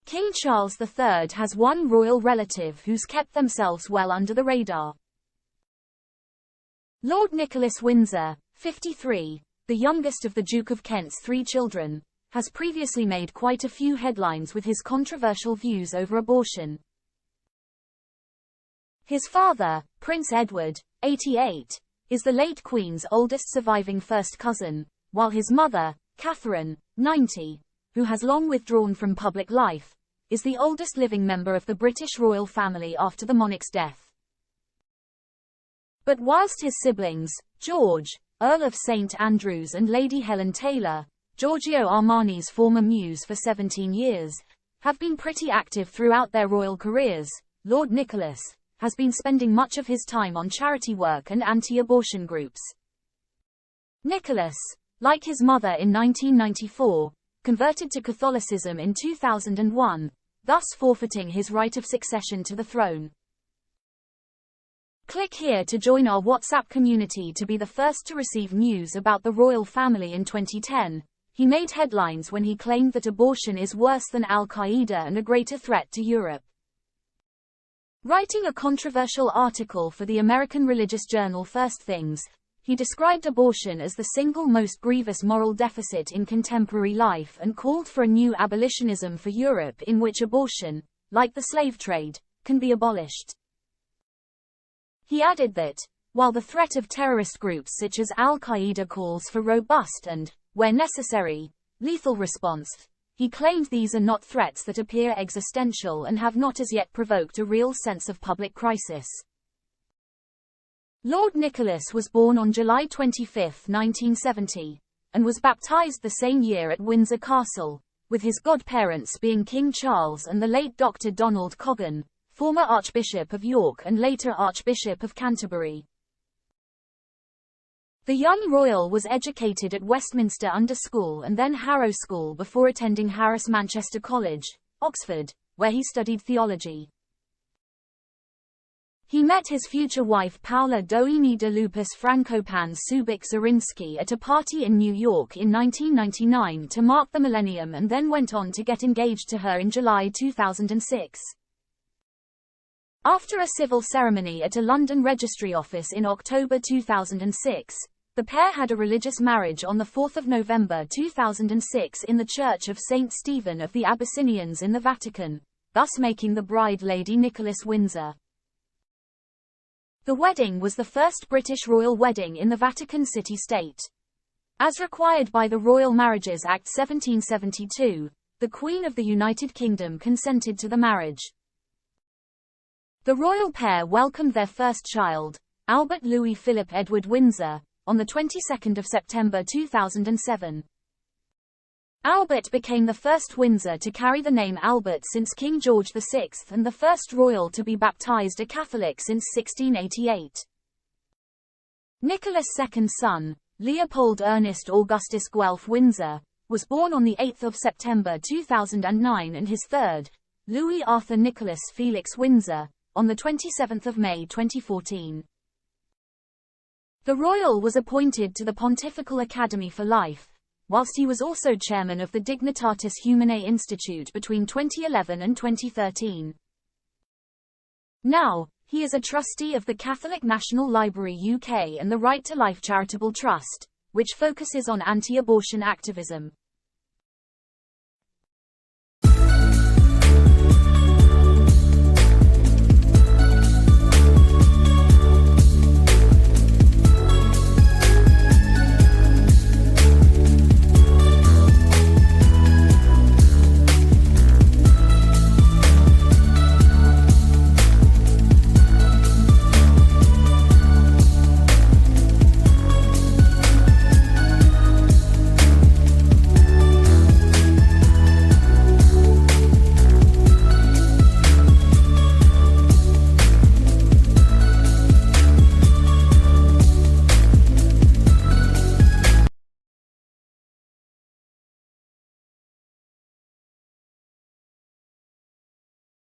King Charles III has one royal relative who's kept themselves well under the radar. Lord Nicholas Windsor, 53, the youngest of the Duke of Kent's 3 children, has previously made quite a few headlines with his controversial views over abortion. His father, Prince Edward, 88, is the late Queen's oldest surviving first cousin, while his mother, Katharine, 90, who has long withdrawn from public life, is the oldest living member of the British royal family after the monarch's death. But whilst his siblings, George, Earl of St Andrews and Lady Helen Taylor, Giorgio Armani's former muse for 17 years, have been pretty active throughout their royal careers, Lord Nicholas has been spending much of his time on charity work and anti-abortion groups. Nicholas, like his mother in 1994, converted to Catholicism in 2001, thus forfeiting his right of succession to the throne. Click here to join our WhatsApp community to be the first to receive news about the royal family in 2010. He made headlines when he claimed that abortion is worse than Al-Qaeda and a greater threat to Europe. Writing a controversial article for the American religious journal First Things, he described abortion as the single most grievous moral deficit in contemporary life and called for a new abolitionism for Europe in which abortion, like the slave trade, can be abolished. He added that, while the threat of terrorist groups such as Al-Qaeda calls for robust and, where necessary, lethal response, he claimed these are not threats that appear existential and have not as yet provoked a real sense of public crisis. Lord Nicholas was born on July 25, 1970, and was baptized the same year at Windsor Castle, with his godparents being King Charles and the late Dr. Donald Coggan, former Archbishop of York and later Archbishop of Canterbury. The young royal was educated at Westminster Under School and then Harrow School before attending Harris Manchester College, Oxford, where he studied theology. He met his future wife Paula Doini de Lupus Frankopan Subic Zarinsky at a party in New York in 1999 to mark the millennium and then went on to get engaged to her in July 2006. After a civil ceremony at a London registry office in October 2006, the pair had a religious marriage on 4 November 2006 in the Church of St. Stephen of the Abyssinians in the Vatican, thus making the bride Lady Nicholas Windsor. The wedding was the first British royal wedding in the Vatican city-state. As required by the Royal Marriages Act 1772, the Queen of the United Kingdom consented to the marriage. The royal pair welcomed their first child, Albert Louis Philip Edward Windsor, on the 22nd of September 2007. Albert became the first Windsor to carry the name Albert since King George VI and the first royal to be baptized a Catholic since 1688. Nicholas' second son, Leopold Ernest Augustus Guelph Windsor, was born on 8 September 2009 and his third, Louis Arthur Nicholas Felix Windsor, on 27 May 2014. The royal was appointed to the Pontifical Academy for Life, whilst he was also chairman of the Dignitatis Humanae Institute between 2011 and 2013. Now, he is a trustee of the Catholic National Library UK and the Right to Life Charitable Trust, which focuses on anti-abortion activism.